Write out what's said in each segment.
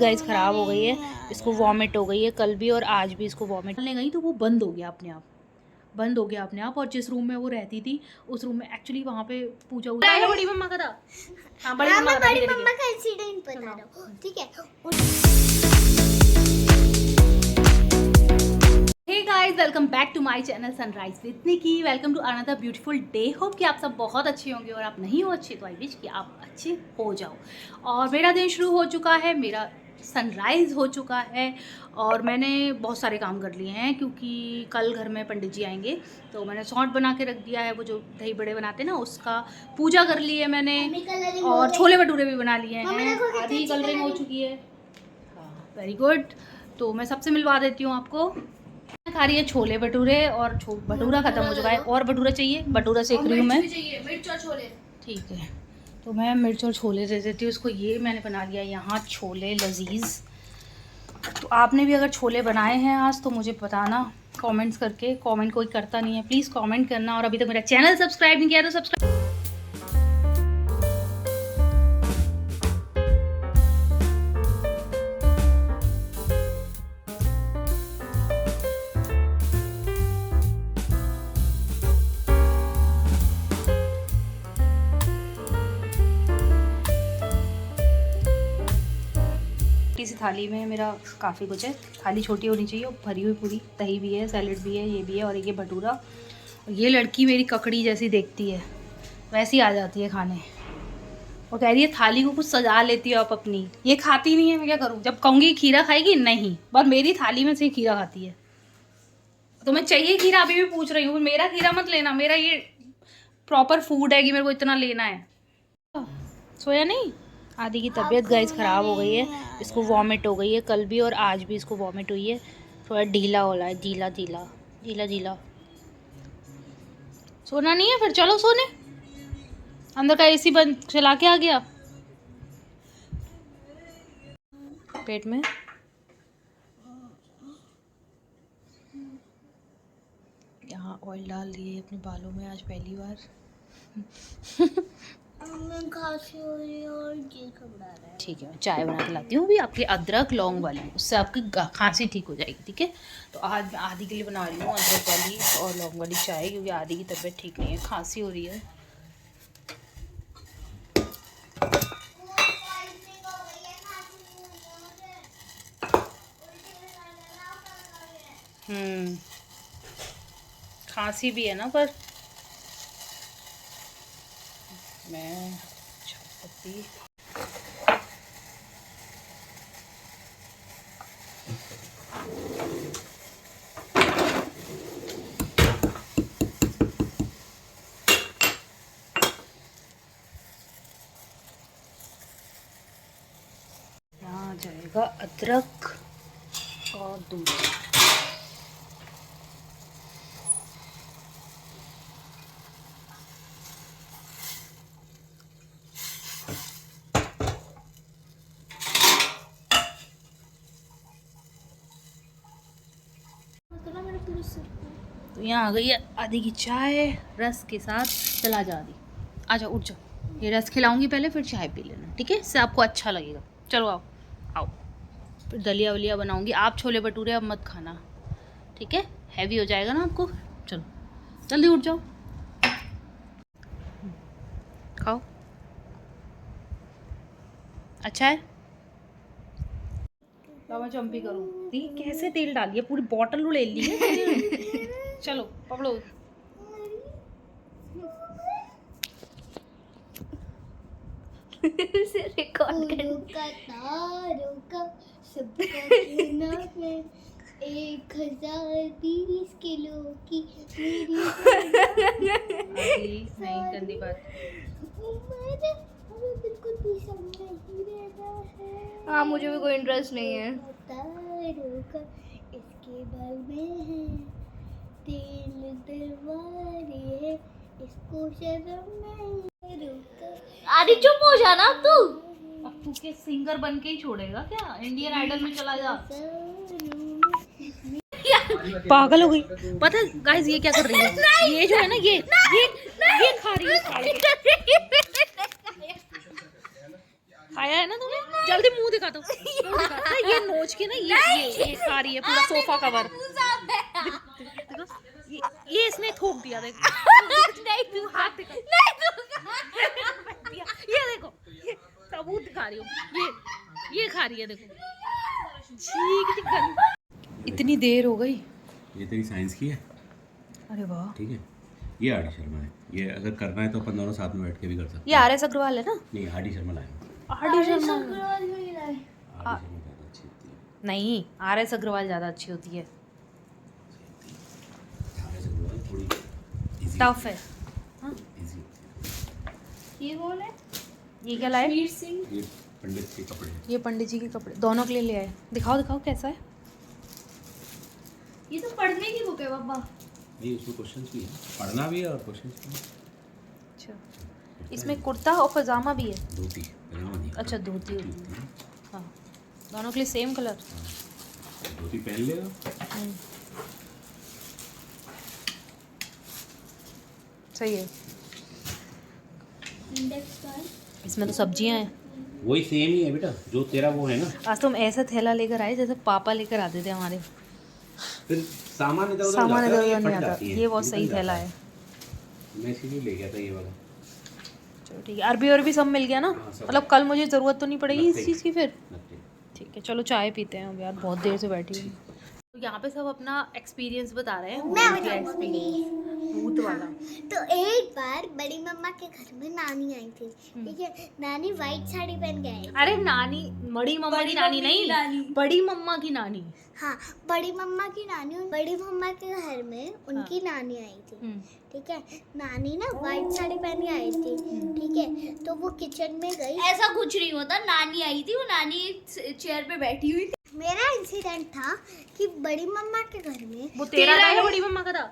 Guys ख़राब हो गई है, इसको वॉमिट हो गई है कल भी और आज भी इसको वॉमिट ले गई तो वो बंद हो गया अपने आप, बंद हो गया अपने आप। और जिस रूम में वो रहती थी उस रूम में एक्चुअली वहाँ पे पूजा हुई है। बड़ी मम्मा का था। हाँ, बड़ी मम्मा का इंसिडेंट बता रहा हूँ, ठीक है। Hey guys, welcome back to my channel Sunrise with Nikki. Welcome to another beautiful day. Hope कि आप सब बहुत अच्छे होंगे और आप नहीं हो अच्छे तो आई विश कि आप अच्छे हो जाओ। और मेरा दिन शुरू हो चुका है, मेरा सनराइज़ हो चुका है और मैंने बहुत सारे काम कर लिए हैं क्योंकि कल घर में पंडित जी आएंगे। तो मैंने सौंठ बना के रख दिया है, वो जो दही बड़े बनाते हैं ना, उसका पूजा कर ली है मैंने। और छोले भटूरे भी बना लिए हैं, आधी कलरिंग हो चुकी है। हाँ, वेरी गुड। तो मैं सबसे मिलवा देती हूँ आपको। खा रही है छोले भटूरे और भटूरा खत्म हो चुका है और भटूरा चाहिए, भटूरा सेक रही हूँ मैं। मिर्च और छोले, ठीक है, तो मैं मिर्च और छोले दे देती हूँ उसको। ये मैंने बना लिया यहाँ छोले लजीज। तो आपने भी अगर छोले बनाए हैं आज तो मुझे बताना कमेंट्स करके। कमेंट कोई करता नहीं है, प्लीज़ कमेंट करना। और अभी तक मेरा चैनल सब्सक्राइब नहीं किया तो सब्सक्राइब। सी थाली में मेरा काफ़ी कुछ है। थाली छोटी होनी चाहिए और भरी हुई पूरी। दही भी है, सैलेड भी है, ये भी है और ये भटूरा। और ये लड़की मेरी ककड़ी जैसी देखती है, वैसी आ जाती है खाने और कह रही है थाली को कुछ सजा लेती हो आप अपनी। ये खाती नहीं है, मैं क्या करूँ? जब कहूँगी खीरा खाएगी, नहीं, बस मेरी थाली में से ही खीरा खाती है। तुम्हें चाहिए खीरा? अभी भी पूछ रही हूँ, मेरा खीरा मत लेना, मेरा ये प्रॉपर फूड है कि मेरे को इतना लेना है। सोया नहीं? आदि की तबीयत गाइस ख़राब हो गई है, इसको वॉमिट हो गई है कल भी और आज भी इसको वॉमिट हुई है। थोड़ा ढीला हो रहा है, ढीला ढीला ढीला ढीला। सोना नहीं है? फिर चलो सोने। अंदर का एसी बंद चला के आ गया पेट में। यहाँ ऑयल डाल दिए अपने बालों में आज पहली बार। खांसी हो रही है और जी घबरा रहा है। ठीक है, मैं चाय बना के लाती हूँ अभी आपकी, अदरक लौंग वाली, उससे आपकी खांसी ठीक हो जाएगी। ठीक है, तो आज मैं आदि के लिए बना रही हूँ अदरक वाली और लौंग वाली चाय, क्योंकि आदि की तबीयत ठीक नहीं है, खांसी हो रही है। खांसी भी है ना, पर मैं पत्ती यहाँ जाएगा अदरक और दूध। तो यहाँ आ गई है आदि की चाय रस के साथ। चला जा आदि, आ जाओ, उठ जाओ। ये रस खिलाऊंगी पहले, फिर चाय पी लेना, ठीक है? इससे आपको अच्छा लगेगा। चलो आओ आओ। फिर दलिया वलिया बनाऊंगी। आप छोले भटूरे अब मत खाना, ठीक है? हैवी हो जाएगा ना आपको। चलो जल्दी उठ जाओ, खाओ। अच्छा है? मैं चंपी करूँ? कैसे तेल डालिए, पूरी बॉटल ले ली है। चलो पकड़ो। से रिकॉर्ड कर। 1020 किलो की नहीं, गंदी बात। बिल्कुल भी समझ नहीं रहा है। हाँ, मुझे भी कोई इंटरेस्ट नहीं है। इसके बाल में है तेल दरबारे, इसको शर्म नहीं। आदि चुप हो जाना तू। अब तू के सिंगर बन के ही छोड़ेगा क्या? इंडियन आइडल में चला जा। पागल हो गई। पता है गाइस ये क्या कर रही है? ये जो है ना, ये खा रही है साड़े। खाया है ना तूने? जल्दी मुंह दिखा दो, मुंह दिखा। ना ये नोच के ना ये खा रही है पूरा सोफा कवर। ये इसने थूक दिया, देखो। नहीं तू हाथ दिखा, ये देखो, ये सबूत दिखा रही हूँ, ये खा रही है, देखो। छी कितनी गंदी। इतनी देर हो गई। ये तेरी साइंस की है। अरे वाह, ठीक है, ये आर डी शर्मा है। ये अगर करना है तो अपन दोनों साथ में बैठ के भी कर सकते हैं। ये आर एस अग्रवाल है ना? नहीं, आर डी शर्मा लाए। R D Sharma R D Sharma ज़्यादा अच्छी होती है। नहीं, आर एस अग्रवाल ज़्यादा अच्छी होती है। आर एस अग्रवाल थोड़ी easy टफ है। हाँ, easy होती है। ये कौन है? ये क्या लाए? वीर सिंह। ये पंडित के कपड़े हैं। ये पंडित जी के कपड़े दोनों के लिए ले आए। दिखाओ दिखाओ कैसा है। ये तो पढ़ने की बुक है पापा। नहीं, उसमें क्वेश्चंस भी है, पढ़ना भी है और क्वेश्चंस भी है। अच्छा, इसमें कुर्ता और पजामा भी है। धोती पहनावा नहीं। अच्छा, धोती होती है। हाँ, दोनों के लिए सेम कलर। धोती पहन लेगा। सही है। इंडेक्स का है। इसमें तो सब्जियां हैं। वही सेम ही है बेटा, जो तेरा वो है ना। आज तुम ऐसा थैला लेकर आए जैसे पापा लेकर आते थे हमारे। फिर सामान इधर उधर सामान जाता इधर है, उधर नहीं फट आता। जाती है, ये बहुत निकल सही जाता थैला है। मैं इसीलिए ले गया था ये वाला। चलो ठीक है, अरबी और भी सब मिल गया ना? हाँ, सब। मतलब कल मुझे ज़रूरत तो नहीं पड़ेगी इस नथिंग। चीज़ की फिर? नथिंग। ठीक है, चलो चाय पीते हैं अब यार, बहुत देर से बैठी हूँ। तो यहाँ पे सब अपना एक्सपीरियंस बता रहे हैं। मैं क्या बताऊंगी। भूत वाला। तो एक बार बड़ी मम्मा के घर में नानी आई थी। ठीक है, नानी वाइट साड़ी पहन के आई। अरे नानी, बड़ी मम्मा की नानी नहीं, बड़ी मम्मा की नानी। हाँ, बड़ी मम्मा की नानी, बड़ी मम्मा के घर में उनकी नानी आई थी। ठीक है, नानी ना वाइट साड़ी पहन के आई थी। ठीक है, तो वो किचन में गई। ऐसा कुछ नहीं होता, नानी आई थी, वो नानी चेयर पे बैठी हुई थी। मेरा इंसिडेंट था कि बड़ी मम्मा के घर में वो तेरा था या बड़ी मम्मा का था?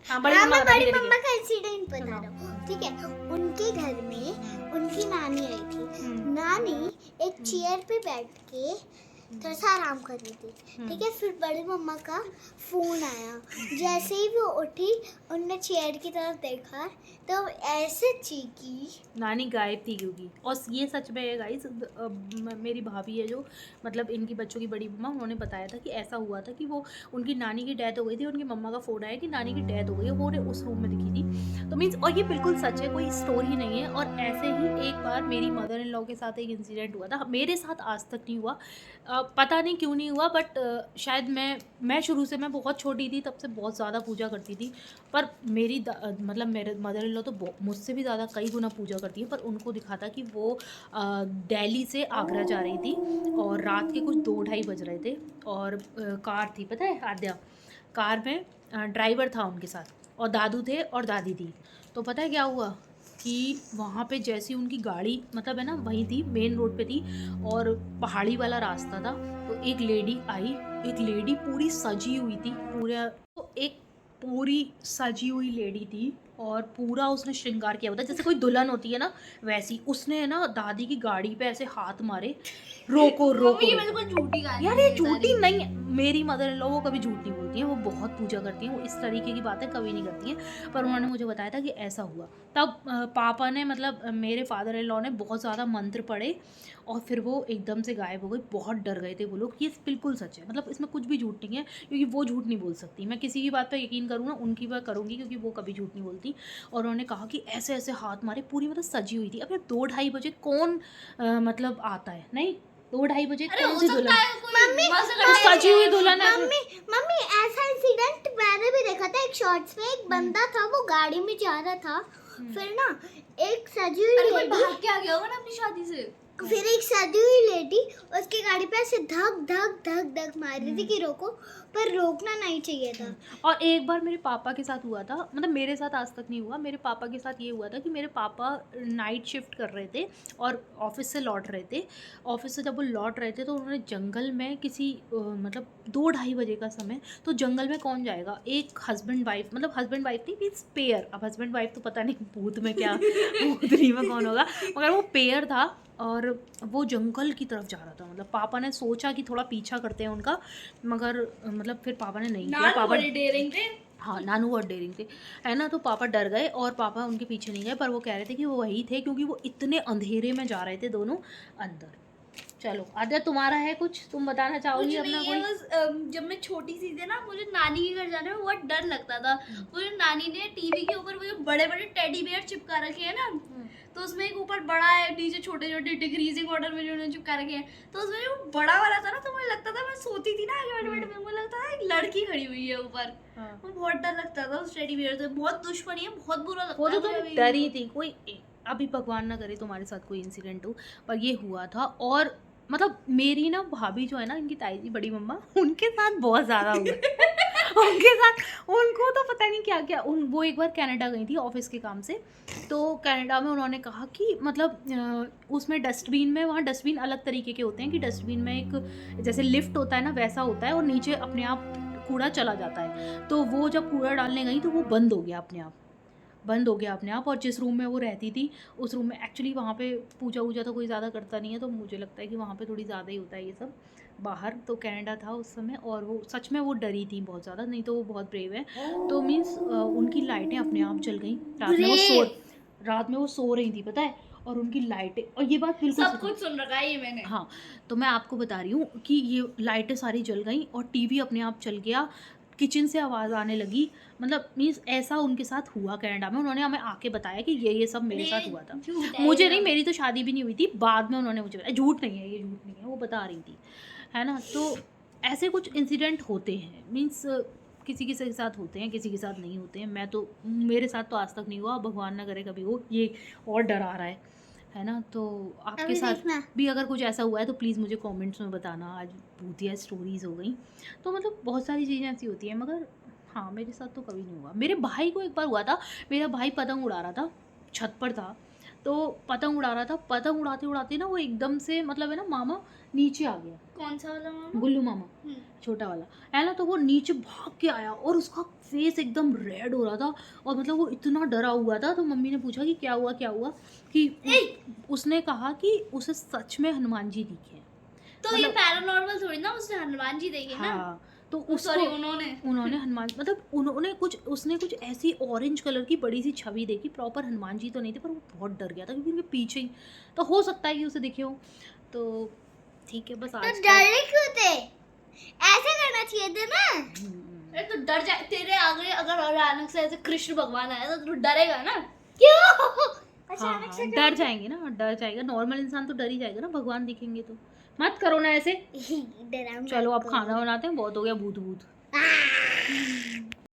हाँ, बड़ी मम्मा मैं का था, बड़ी ठीक है, मम्मा का इंसिडेंट बता रहा हूँ। ठीक है, उनके घर में उनकी नानी आई थी। नानी एक चेयर पे बैठ के थोड़ा सा आराम कर रही थी। ठीक है, फिर बड़ी मम्मा का फोन आया। जैसे ही वो उठी, उनने चेयर की तरफ देखा तो ऐसे चीखी। नानी गायब थी क्योंकि, और ये सच में है गाइस। मेरी भाभी है जो, मतलब इनकी बच्चों की बड़ी मम्मा, उन्होंने बताया था कि ऐसा हुआ था कि वो, उनकी नानी की डेथ हो गई थी। उनकी मम्मा का फ़ोन आया कि नानी की डेथ हो गई है, वो उन्हें उस रूम में दिखी थी। तो मीन्स, और ये बिल्कुल सच है, कोई स्टोरी नहीं है। और ऐसे ही एक बार मेरी मदर इन लॉ के साथ एक इंसिडेंट हुआ था। मेरे साथ आज तक नहीं हुआ, पता नहीं क्यों नहीं हुआ, बट शायद मैं शुरू से, मैं बहुत छोटी थी तब से बहुत ज़्यादा पूजा करती थी। पर मेरी मतलब मेरे मदर इन लॉ तो मुझसे भी ज़्यादा कई गुना पूजा करती है। पर उनको दिखा था कि वो दिल्ली से आगरा जा रही थी और रात के कुछ 2-2:30 बज रहे थे। और कार थी, पता है आद्या, कार में ड्राइवर था उनके साथ, और दादू थे और दादी थी। तो पता है क्या हुआ कि वहाँ पे जैसी उनकी गाड़ी, मतलब है ना, वहीं थी, मेन रोड पे थी और पहाड़ी वाला रास्ता था। तो एक लेडी आई, एक लेडी पूरी सजी हुई थी, तो एक पूरी सजी हुई लेडी थी और पूरा उसने श्रृंगार किया होता है जैसे कोई दुल्हन होती है ना, वैसी। उसने है ना दादी की गाड़ी पे ऐसे हाथ मारे, रोको रोको। ये बिल्कुल झूठी कहानी यार ये है झूठी सारी। नहीं है, मेरी मदर इन लॉ वो कभी झूठ नहीं बोलती हैं, वो बहुत पूजा करती हैं, वो इस तरीके की बातें कभी नहीं करती हैं। पर उन्होंने मुझे बताया था कि ऐसा हुआ। तब पापा ने, मतलब मेरे फादर इन लॉ ने बहुत ज़्यादा मंत्र पढ़े और फिर वो एकदम से गायब हो गई। बहुत डर गए थे वो लोग। ये बिल्कुल सच है, मतलब इसमें कुछ भी झूठ नहीं है, क्योंकि वो झूठ नहीं बोल सकती। मैं किसी की बात पर यकीन करूँ ना, उनकी बात करूँगी, क्योंकि वो कभी झूठ नहीं बोलती। और उन्होंने कहा कि ऐसे ऐसे हाथ मारे, पूरी मतलब सजी हुई थी। अब ये 2-2:30 बजे कौन मतलब आता है? नहीं, 2-2:30 बजे अरे कौन हो सी सकता दुल्हन? है कोई मस्त तो सजी हुई दुल्हन है। मम्मी ऐसा इंसिडेंट मैंने भी देखा था एक शॉर्ट्स में। एक बंदा था, वो गाड़ी में जा रहा था। फिर ना एक सजी हुई अरे कोई लेडी, भाग के आ गया होगा ना अपनी शादी से। फिर एक सजी हुई लेडी उसकी गाड़ी पे ऐसे धक धक धक धक मार रही थी कि रोको, पर रोकना नहीं चाहिए था। और एक बार मेरे पापा के साथ हुआ था, मतलब मेरे साथ आज तक नहीं हुआ, मेरे पापा के साथ ये हुआ था कि मेरे पापा नाइट शिफ्ट कर रहे थे और ऑफिस से लौट रहे थे। ऑफिस से जब वो लौट रहे थे तो उन्होंने जंगल में किसी मतलब 2-2:30 बजे का समय, तो जंगल में कौन जाएगा? एक हस्बैंड वाइफ, मतलब हस्बैंड वाइफ नहीं, मीन्स पेयर। अब हस्बैंड वाइफ तो पता नहीं भूत में क्या, भूतनी में कौन होगा, मगर वो पेयर था और वो जंगल की तरफ जा रहा था। मतलब पापा ने सोचा कि थोड़ा पीछा करते हैं उनका, मगर मतलब फिर पापा ने नहीं किया। पापा डेरिंग थे। हाँ नानू बहुत डेयरिंग थे, है ना। तो पापा डर गए और पापा उनके पीछे नहीं गए, पर वो कह रहे थे कि वो वही थे, क्योंकि वो इतने अंधेरे में जा रहे थे दोनों अंदर। चलो आद्या तुम्हारा है कुछ, तुम बताना चाहोगी कुछ अपना नहीं है, कोई? बस जब मैं छोटी सी थी ना, मुझे नानी के घर जाने में बहुत डर लगता था। वो जो नानी ने टीवी के ऊपर वो जो बड़े बड़े टेडी बियर चिपका रखे हैं ना, तो उसमें एक ऊपर बड़ा है, नीचे छोटे छोटे डिक्रीजिंग ऑर्डर में जो उन्होंने चिपका रखे हैं, तो उसमें जो बड़ा वाला था ना, तो मुझे लगता था, मैं सोती थी ना आगे बेड में, मुझे लगता था एक लड़की खड़ी हुई है ऊपर। वो बहुत डर लगता था उस टेडी बियर से, बहुत दुश्मनी है, बहुत बुरा लगता वो है तो तुम मुझे अभी। डरी थी। कोई अभी भगवान ना करे तुम्हारे साथ कोई इंसिडेंट हो, पर ये हुआ था। और मतलब मेरी ना भाभी जो है ना, इनकी ताई जी बड़ी मम्मा, उनके साथ बहुत ज़्यादा हुआ उनके साथ, उनको तो पता नहीं क्या क्या। वो एक बार कनाडा गई थी ऑफिस के काम से, तो कनाडा में उन्होंने कहा कि मतलब उसमें डस्टबिन में, वहाँ डस्टबिन अलग तरीके के होते हैं, कि डस्टबिन में एक जैसे लिफ्ट होता है ना वैसा होता है, और नीचे अपने आप कूड़ा चला जाता है। तो वो जब कूड़ा डालने गई तो वो बंद हो गया अपने आप, बंद हो गया अपने आप। और जिस रूम में वो रहती थी, उस रूम में एक्चुअली वहाँ पे पूजा वूजा तो कोई ज़्यादा करता नहीं है, तो मुझे लगता है कि वहाँ पे थोड़ी ज़्यादा ही होता है ये सब बाहर। तो कनाडा था उस समय, और वो सच में वो डरी थी बहुत ज़्यादा, नहीं तो वो बहुत ब्रेव है। तो मीन्स उनकी लाइटें अपने आप जल गई रात में वो सो रही थी, पता है। और उनकी लाइटें, और ये बात बिल्कुल सब कुछ सुन रखा है ये मैंने। हाँ, तो मैं आपको बता रही हूँ कि ये लाइटें सारी जल गई और टीवी अपने आप चल गया, किचन से आवाज़ आने लगी। मतलब मीन्स ऐसा उनके साथ हुआ कनाडा में। उन्होंने हमें आके बताया कि ये सब मेरे साथ हुआ था। झूठ है मुझे ये नहीं, सब। मेरी तो शादी भी नहीं हुई थी, बाद में उन्होंने मुझे बताया। झूठ नहीं है ये, झूठ नहीं है, वो बता रही थी, है ना। तो ऐसे कुछ इंसिडेंट होते हैं, मीन्स किसी किसी के साथ होते हैं, किसी के साथ नहीं होते हैं। मैं तो, मेरे साथ तो आज तक नहीं हुआ, भगवान ना करे कभी हो। ये और डर आ रहा है ना। तो आपके अभी साथ देखना। भी अगर कुछ ऐसा हुआ है तो प्लीज़ मुझे कमेंट्स में बताना। आज भूतिया स्टोरीज़ हो गई, तो मतलब बहुत सारी चीज़ें ऐसी होती हैं, मगर हाँ मेरे साथ तो कभी नहीं हुआ। मेरे भाई को एक बार हुआ था। मेरा भाई पतंग उड़ा रहा था, छत पर था, तो पतंग उड़ा रहा था। पतंग उड़ाते उड़ाते ना वो एकदम से, मतलब है ना, मामा नीचे आ गया। कौन सा वाला मामा? गुल्लू मामा, हम्म। छोटा वाला, है ना। तो वो नीचे भाग के आया और उसका फेस एकदम रेड हो रहा था, और मतलब वो इतना डरा हुआ था। तो मम्मी ने पूछा कि क्या हुआ क्या हुआ, कि उसने कहा कि उसे सच में हनुमान जी दिखे हैं। तो ये पैरानॉर्मल थोड़ी ना, उसने हनुमान जी देखे ना। हाँ, तो सॉरी, उसको उन्होंने हनुमान, मतलब उसने कुछ ऐसी ऑरेंज कलर की बड़ी सी छवि देखी। प्रॉपर हनुमान जी तो नहीं थे, पर वो बहुत डर गया था, क्योंकि उनके पीछे ही तो हो सकता है कि उसे दिखे हो। तो ठीक है, बस तो आज का डरे क्यों थे? ऐसे करना चाहिए था ना। अरे तो डर जाए, तेरे आगे अगर अचानक से ऐसे कृष्ण भगवान आया तो तू डरेगा ना। क्यों? हाँ अचानक से हाँ, डर जाएंगे ना, डर जाएगा। नॉर्मल इंसान तो डर ही जाएगा ना, भगवान दिखेंगे तो। मत करो ना ऐसे। डराऊंगा चलो अब आपको। खाना बनाते हैं, बहुत हो गया भूत भूत।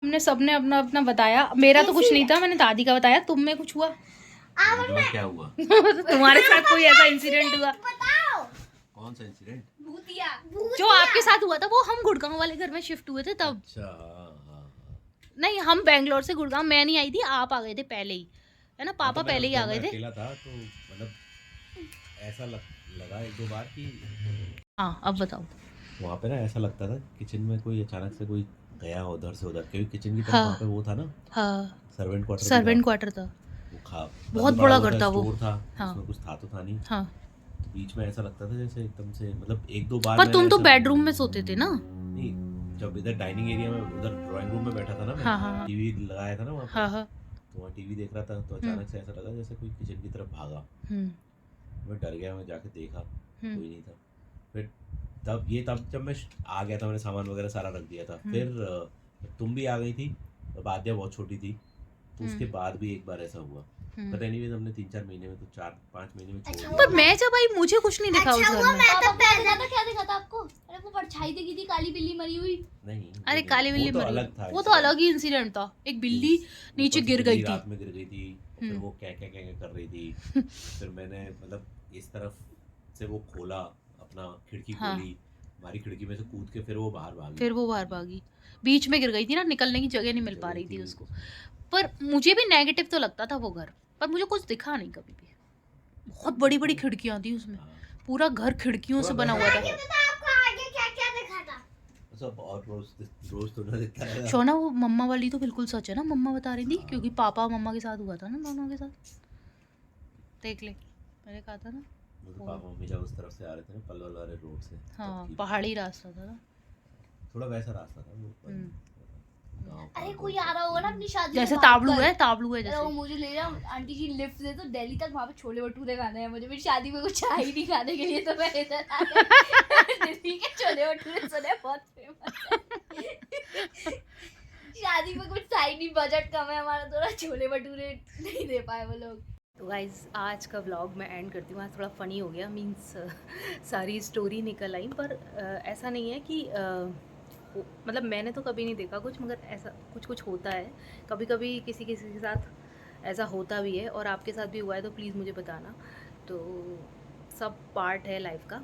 हमने सबने अपना अपना बताया। मेरा तो कुछ नहीं था, मैंने दादी का बताया। तुम में कुछ हुआ? मुझे क्या हुआ? तुम्हारे साथ कोई ऐसा इंसिडेंट हुआ? बताओ। कौन सा इंसिडेंट? भूतिया। जो आपके साथ हुआ था, वो हम गुड़गांव वाले घर में शिफ्ट हुए थे तब। अच्छा, हाँ हाँ हाँ। नहीं, हम बेंगलोर से गुड़गांव, मैं नहीं आई थी, आप आ गए थे पहले ही, है ना। पापा तो मैं पहले उस ही आ घर गए में थे। अकेला था, तो मतलब ऐसा लगा एक दो बार कि हाँ अब बताओ। वहाँ पे ना ऐसा लगता था किचन में कोई अचानक से कोई गया हो उधर से उधर, क्योंकि किचन की तरफ हाँ। वहाँ पे वो था ना, हाँ, सर्वेंट क्वार्टर भी सर्वेंट था। क्वार्टर था। वो खा बहुत बंद बड़ा पड़ा हुआ घर था वो। स्टोर था। हाँ। उसमें कुछ था तो था नहीं। हाँ, तो बीच में ऐसा लगता था जैसे एकदम से, मतलब एक दो बार पर तुम मैंने तो ऐसा- बेडरूम में सोते थे ना। नहीं, जब इधर डाइनिंग एरिया में, उधर ड्राइंग रूम में बैठा था ना मैं, हाँ, हाँ, हाँ। टीवी लगाया था ना वहाँ पे, हाँ हाँ। तो वहाँ टीवी देख रहा था, तो अचानक से ऐसा लगा जैसे कोई किचन की तरफ भागा। मैं डर गया, मैं जाके देखा, कोई नहीं था। फिर तब जब मैं आ गया था, मैंने सामान वगैरह सारा रख दिया था। फिर तुम भी आ गई थी, तब आद्या बहुत छोटी थी, तो उसके बाद भी एक बार ऐसा हुआ। बट एनीवेज हमने 3-4 महीने में, तो 4-5 महीने में छोड़ दिया। पर मैं जब आई मुझे कुछ नहीं दिखा उस अच्छा घर हुआ में। मैं तो पापा को क्या दिखा था आपको? अरे वो परछाई दिखी थी, काली बिल्ली मरी हुई। नहीं, अरे काली बिल्ली वो तो मरी, अलग था। वो तो अलग ही इंसिडेंट था। एक बिल्ली नीचे गिर गई थी। रात में गिर गई थी, फिर वो क्या क्या क्या कर रही थी। फिर मैंने मतलब इस तरफ से वो खोला, अपना खिड़की खोली, हमारी खिड़की में से कूद के फिर वो बाहर भागी। बीच में गिर गई थी ना, निकलने की जगह नहीं मिल पा रही थी उसको। पर मुझे भी नेगेटिव तो लगता था वो घर, पर मुझे कुछ दिखा नहीं कभी भी। बहुत बड़ी बड़ी खिड़कियां थी उसमें, पूरा घर खिड़कियों से बना हुआ था। आपको आगे क्या क्या दिखा था? सब और रोज तो ना दिखता है। शोना, वो मम्मा वाली तो बिल्कुल सच है ना, मम्मा बता रही थी, क्योंकि पापा और मम्मा के साथ हुआ था ना, दोनों के साथ। देख ले, मैंने कहा था ना। तो पापा मम्मी जब उस तरफ से आ रहे थे ना, पलवल वाले रोड से, हाँ, पहाड़ी रास्ता था ना। थोड़ा वैसा रास्ता था वो, अरे कोई आ रहा होगा ना अपनी शादी में जैसे भाग ताबड़ू कर। है, ताबड़ू है अरे वो जैसे। मुझे ले जा आंटी जी लिफ्ट दे तो दिल्ली तक, वहाँ पे छोले भटूरे खाने हैं मुझे, मेरी शादी में कुछ चाहिए नहीं खाने के लिए, तो मैं इधर आ गई। दिल्ली के छोले भटूरे सुने बहुत फेमस है। शादी में कुछ था ही नहीं, बजट कम है हमारा, थोड़ा छोले भटूरे नहीं दे पाए वो लोग। तो गाइज़ आज का व्लॉग मैं एंड करती हूँ। आज थोड़ा फ़नी हो गया, मीन्स सारी स्टोरी निकल आई, पर ऐसा नहीं है कि मतलब मैंने तो कभी नहीं देखा कुछ, मगर ऐसा कुछ कुछ होता है कभी कभी, किसी किसी के साथ ऐसा होता भी है, और आपके साथ भी हुआ है तो प्लीज़ मुझे बताना। तो सब पार्ट है लाइफ का।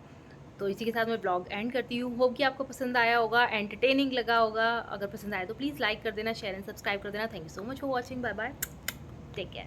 तो इसी के साथ मैं ब्लॉग एंड करती हूँ। होप कि आपको पसंद आया होगा, एंटरटेनिंग लगा होगा। अगर पसंद आया तो प्लीज़ लाइक कर देना, शेयर एंड सब्सक्राइब कर देना। Thank you so much for watching. Bye bye, take care.